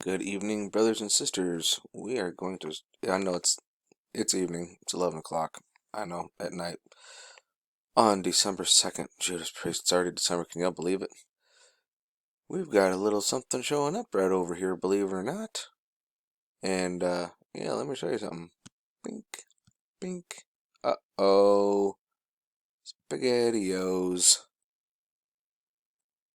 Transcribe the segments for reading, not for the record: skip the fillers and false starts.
Good evening, brothers and sisters. We are going to. I know it's evening. It's 11 o'clock. I know at night on December 2nd. Judas Priest started December. Can y'all believe it? We've got a little something showing up right over here. Believe it or not. And yeah, let me show you something. Bink, bink. Uh-oh, SpaghettiOs.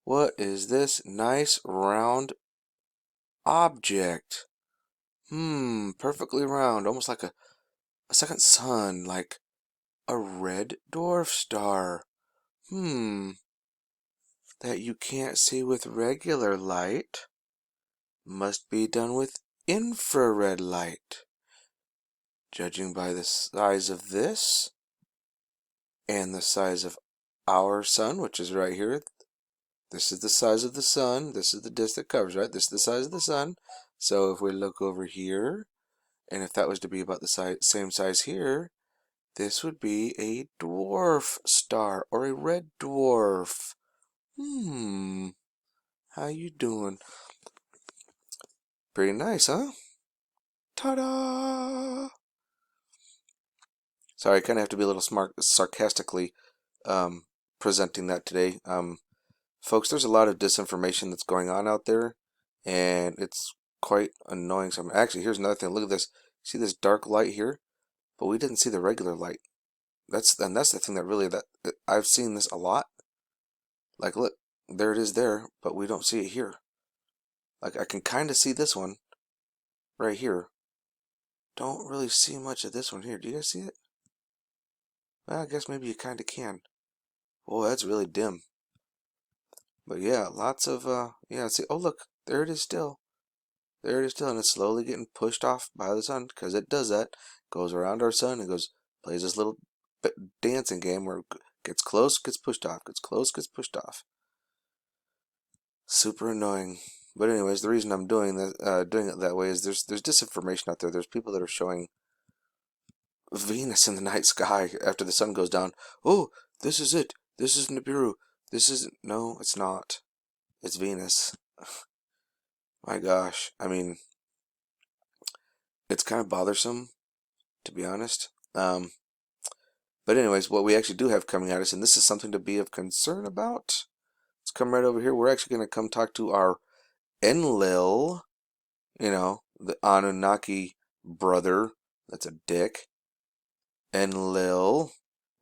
What is this nice round object? Perfectly round, almost like a second sun, like a red dwarf star. That you can't see with regular light. Must be done with infrared light. Judging by the size of this and the size of our sun, which is right here. This is the size of the sun. This is the disk that covers, right? This is the size of the sun. So if we look over here, and if that was to be about the same size here, this would be a dwarf star or a red dwarf. How you doing? Pretty nice, huh? Ta-da! Sorry, I kind of have to be a little sarcastically presenting that today. Folks, there's a lot of disinformation that's going on out there, and it's quite annoying. So actually, here's another thing. Look at this. See this dark light here? But we didn't see the regular light. That's the thing that really I've seen this a lot. Like, look, there it is there, but we don't see it here. Like, I can kind of see this one right here. Don't really see much of this one here. Do you guys see it? Well, I guess maybe you kind of can. Oh, that's really dim. But yeah, lots of, yeah, see, oh look, there it is still. There it is still, and it's slowly getting pushed off by the sun, because it does that. Goes around our sun and plays this little dancing game where it gets close, gets pushed off, gets close, gets pushed off. Super annoying. But anyways, the reason I'm doing it that way is there's disinformation out there. There's people that are showing Venus in the night sky after the sun goes down. Oh, this is it. This is Nibiru. This isn't. No, it's not. It's Venus. My gosh. I mean, it's kind of bothersome, to be honest. But anyways, what we actually do have coming at us, and this is something to be of concern about. Let's come right over here. We're actually going to come talk to our Enlil, the Anunnaki brother. That's a dick. Enlil.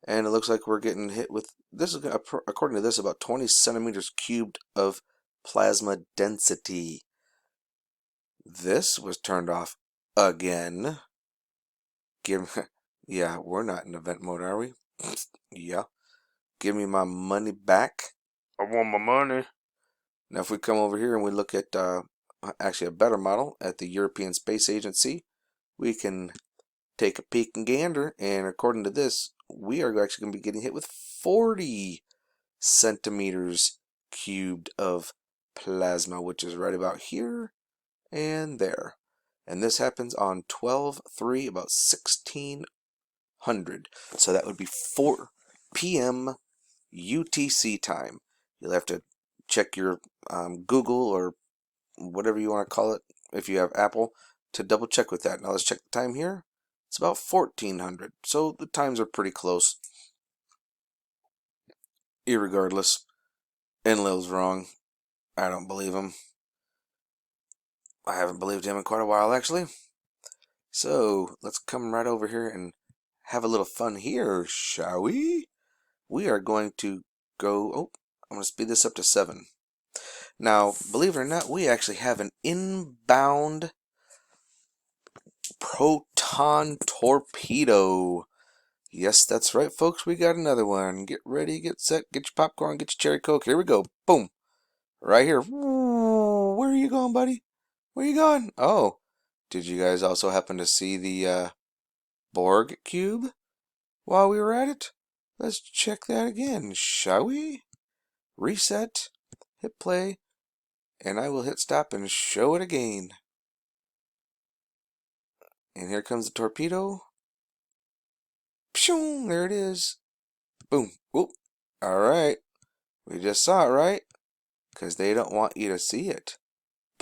And it looks like we're getting hit with, this is, according to this, about 20 centimeters cubed of plasma density. This was turned off again. Yeah, we're not in event mode, are we? Yeah. Give me my money back. I want my money. Now, if we come over here and we look at, actually a better model at the European Space Agency, we can take a peek and gander, and according to this, we are actually going to be getting hit with 40 centimeters cubed of plasma, which is right about here and there. And this happens on 12/3, about 1600. So that would be 4 p.m. UTC time. You'll have to check your Google or whatever you want to call it, if you have Apple, to double check with that. Now let's check the time here. It's about 1400. So the times are pretty close. Irregardless, Enlil's wrong. I don't believe him. I haven't believed him in quite a while, actually. So let's come right over here and have a little fun here, shall we? We are going to go, oh, I'm going to speed this up to 7. Now, believe it or not, we actually have an inbound proton torpedo. Yes, that's right, folks. We got another one. Get ready, get set, get your popcorn, get your cherry coke. Here we go. Boom. Right here. Where are you going, buddy? Where are you going? Oh, did you guys also happen to see the Borg cube while we were at it? Let's check that again, shall we? Reset, hit play, and I will hit stop and show it again. And here comes the torpedo. Pshoo, there it is. Boom. Oop. All right. We just saw it, right? Because they don't want you to see it.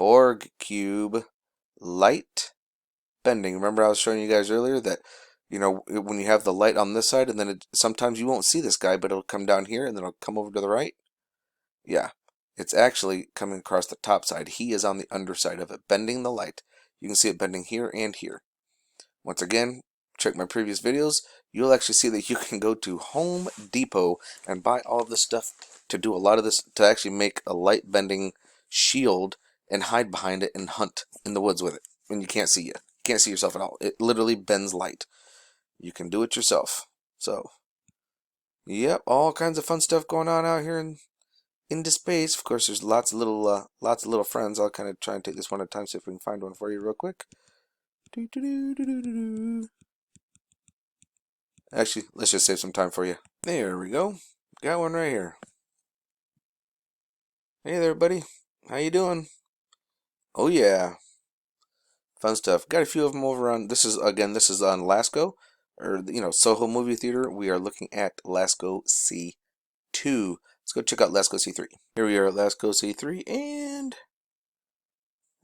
Borg cube light bending. Remember I was showing you guys earlier that, you know, when you have the light on this side and then sometimes you won't see this guy, but it'll come down here and then it'll come over to the right. Yeah, it's actually coming across the top side. He is on the underside of it, bending the light. You can see it bending here and here. Once again, check my previous videos. You'll actually see that you can go to Home Depot and buy all of this stuff to do a lot of this, to actually make a light bending shield and hide behind it and hunt in the woods with it when you can't see you. Can't see yourself at all. It literally bends light. You can do it yourself. So, yep, all kinds of fun stuff going on out here into space. Of course, there's lots of little friends. I'll kind of try and take this one at a time, see if we can find one for you real quick. Actually, let's just save some time for you. There we go. Got one right here. Hey there, buddy. How you doing? Oh yeah, fun stuff. Got a few of them over on. This is on Lasco, or Soho Movie Theater. We are looking at Lasco C2. Let's go check out Lasco C3. Here we are at Lasco C3, and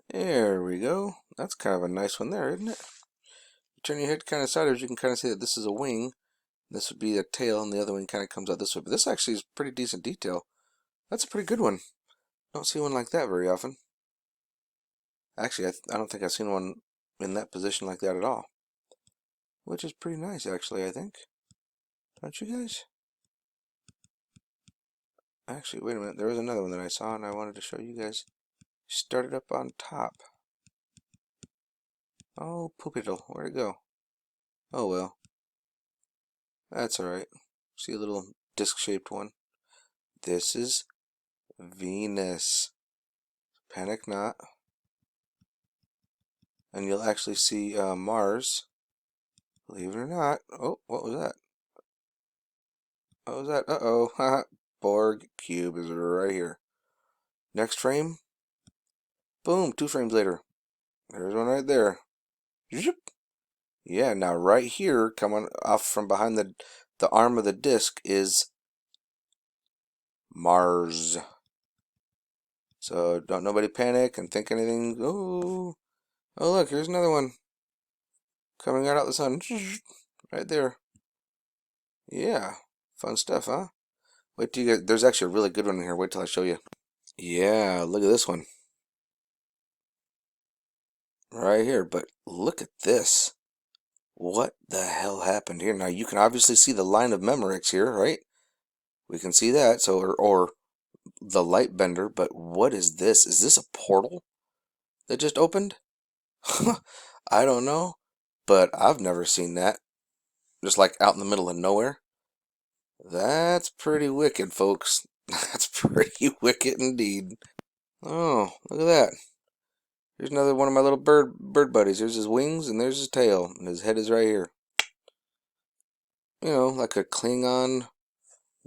there we go. That's kind of a nice one there, isn't it? You turn your head kind of sideways, you can kind of see that this is a wing. This would be a tail, and the other wing kind of comes out this way. But this actually is pretty decent detail. That's a pretty good one. Don't see one like that very often. Actually, I don't think I've seen one in that position like that at all. Which is pretty nice, actually, I think. Don't you guys? Actually, wait a minute. There was another one that I saw, and I wanted to show you guys. Started up on top. Oh, poopittle. Where'd it go? Oh, well. That's alright. See a little disc-shaped one? This is Venus. Panic not. And you'll actually see Mars. Believe it or not. Oh, what was that? What was that? Uh-oh. Borg cube is right here. Next frame. Boom. 2 frames later. There's one right there. Yeah, now right here, coming off from behind the arm of the disc is Mars. So don't nobody panic and think anything. Oh look, here's another one coming right out the sun, right there. Yeah, fun stuff, huh? Wait till you get. There's actually a really good one in here. Wait till I show you. Yeah, look at this one right here. But look at this. What the hell happened here? Now you can obviously see the line of Memorex here, right? We can see that. So or the light bender. But what is this? Is this a portal that just opened? I don't know, but I've never seen that. Just like out in the middle of nowhere. That's pretty wicked, folks. That's pretty wicked indeed. Oh, look at that. Here's another one of my little bird buddies. There's his wings and there's his tail. And his head is right here. You know, like a Klingon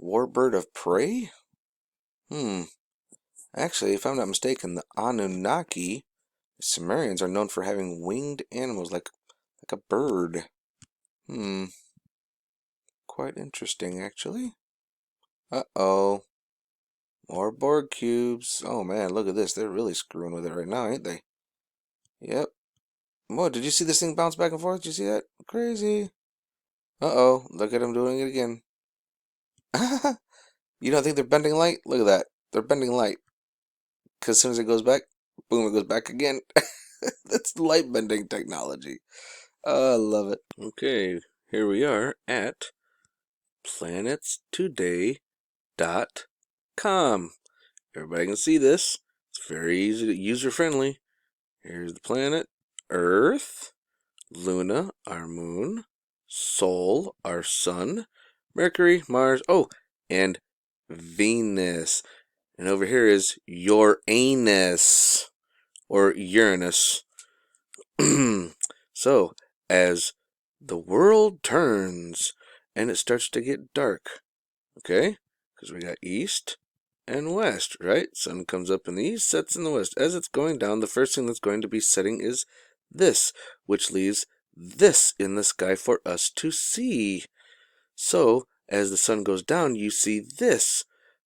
warbird of prey? Actually, if I'm not mistaken, the Anunnaki, Sumerians, are known for having winged animals like a bird. Quite interesting, actually. Uh-oh. More Borg cubes. Oh, man, look at this. They're really screwing with it right now, ain't they? Yep. Whoa, did you see this thing bounce back and forth? Did you see that? Crazy. Uh-oh. Look at them doing it again. You don't think they're bending light? Look at that. They're bending light. Because as soon as it goes back, boom, it goes back again. That's light bending technology. Oh, I love it. Okay, here we are at planetstoday.com. Everybody can see this. It's very easy, user-friendly. Here's the planet, Earth, Luna, our moon, Sol, our sun, Mercury, Mars, and Venus. And over here is your anus, or Uranus. So, as the world turns and it starts to get dark, okay? Because we got east and west, right? Sun comes up in the east, sets in the west. As it's going down, the first thing that's going to be setting is this, which leaves this in the sky for us to see. So, as the sun goes down, you see this,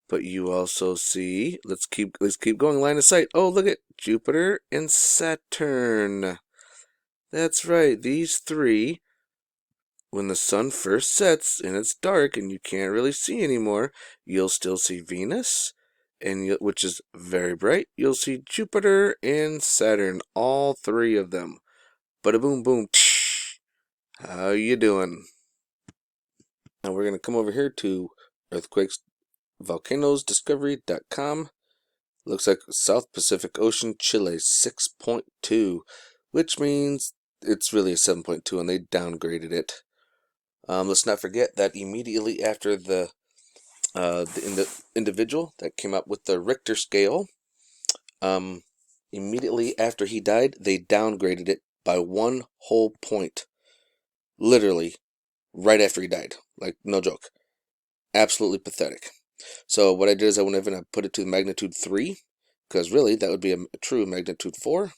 But you also see, let's keep going line of sight. Oh, look at Jupiter and Saturn. That's right, these three, when the sun first sets and it's dark and you can't really see anymore, you'll still see Venus, which is very bright. You'll see Jupiter and Saturn, all three of them. Bada boom boom. Tsh. How you doing? Now we're going to come over here to earthquakesvolcanosdiscovery.com. Looks like South Pacific Ocean, Chile, 6.2, which means it's really a 7.2, and they downgraded it. Let's not forget that immediately after the individual that came up with the Richter scale, immediately after he died, they downgraded it by 1 whole point. Literally, right after he died. Like, no joke. Absolutely pathetic. So what I did is I went ahead and I put it to magnitude 3, because really that would be a true magnitude 4.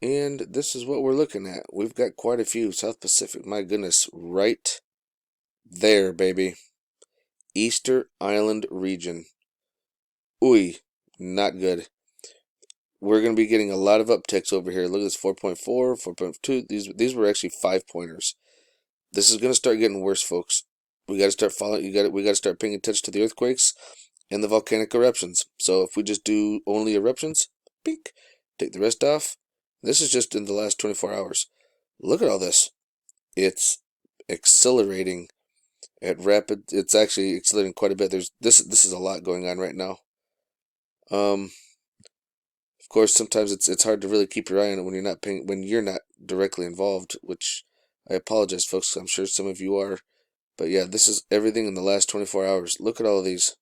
And this is what we're looking at. We've got quite a few. South Pacific, my goodness, right there, baby. Easter Island region. Ooh, not good. We're going to be getting a lot of upticks over here. Look at this, 4.4, 4.2. These were actually 5-pointers. This is going to start getting worse, folks. We got to start following. We got to start paying attention to the earthquakes and the volcanic eruptions. So if we just do only eruptions, pink, take the rest off. This is just in the last 24 hours. Look at all this. It's accelerating at rapid. It's actually accelerating quite a bit. This is a lot going on right now. Of course, sometimes it's hard to really keep your eye on it when you're not directly involved, which I apologize, folks. I'm sure some of you are. But yeah, this is everything in the last 24 hours. Look at all of these.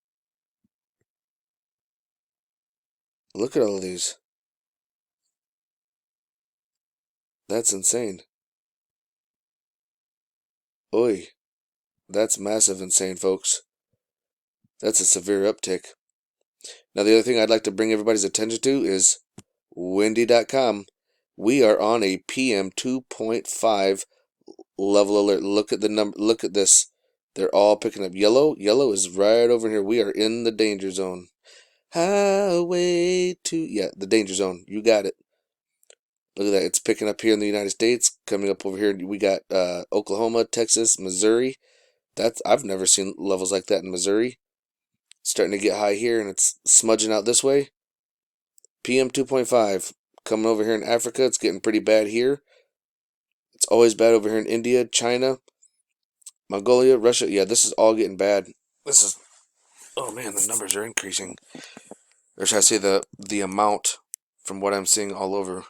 Look at all of these. That's insane. Oi. That's massive insane, folks. That's a severe uptick. Now, the other thing I'd like to bring everybody's attention to is windy.com. We are on a PM2.5 level alert. Look at the number. Look at this. They're all picking up yellow. Yellow is right over here. We are in the danger zone. Highway to, yeah, the danger zone. You got it. Look at that. It's picking up here in the United States. Coming up over here, we got Oklahoma, Texas, Missouri. I've never seen levels like that in Missouri. It's starting to get high here, and it's smudging out this way. PM2.5 coming over here in Africa. It's getting pretty bad here. It's always bad over here in India, China, Mongolia, Russia. Yeah, this is all getting bad. This is, oh man, the numbers are increasing. Or should I say the amount from what I'm seeing all over.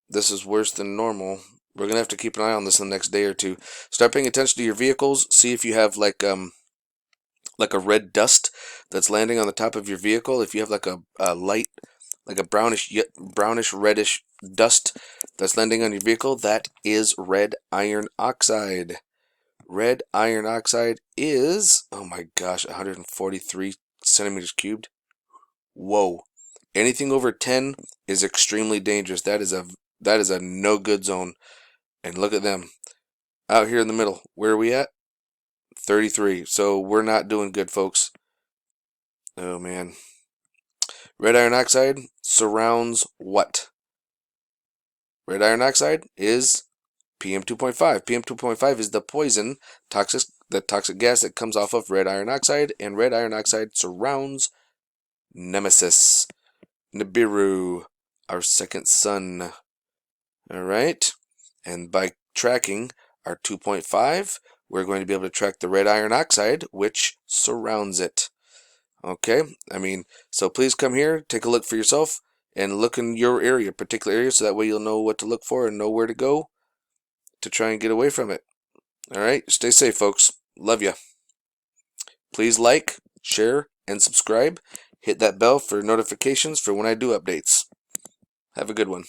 This is worse than normal. We're going to have to keep an eye on this in the next day or two. Start paying attention to your vehicles. See if you have like a red dust that's landing on the top of your vehicle. If you have like a light, like a brownish reddish dust that's landing on your vehicle, that is red iron oxide. Red iron oxide is, oh my gosh, 143 centimeters cubed. Whoa. Anything over 10 is extremely dangerous. That is a no good zone. And look at them out here in the middle. Where are we at? 33. So we're not doing good, folks. Oh man. Red iron oxide surrounds what? Red iron oxide is PM2.5. PM2.5 is the poison, the toxic gas that comes off of red iron oxide, and red iron oxide surrounds Nemesis, Nibiru, our second sun. All right, and by tracking our 2.5, we're going to be able to track the red iron oxide, which surrounds it. Okay, I mean, so please come here, take a look for yourself, and look in your area, particular area, so that way you'll know what to look for and know where to go to try and get away from it. All right, stay safe, folks. Love ya. Please like, share, and subscribe. Hit that bell for notifications for when I do updates. Have a good one.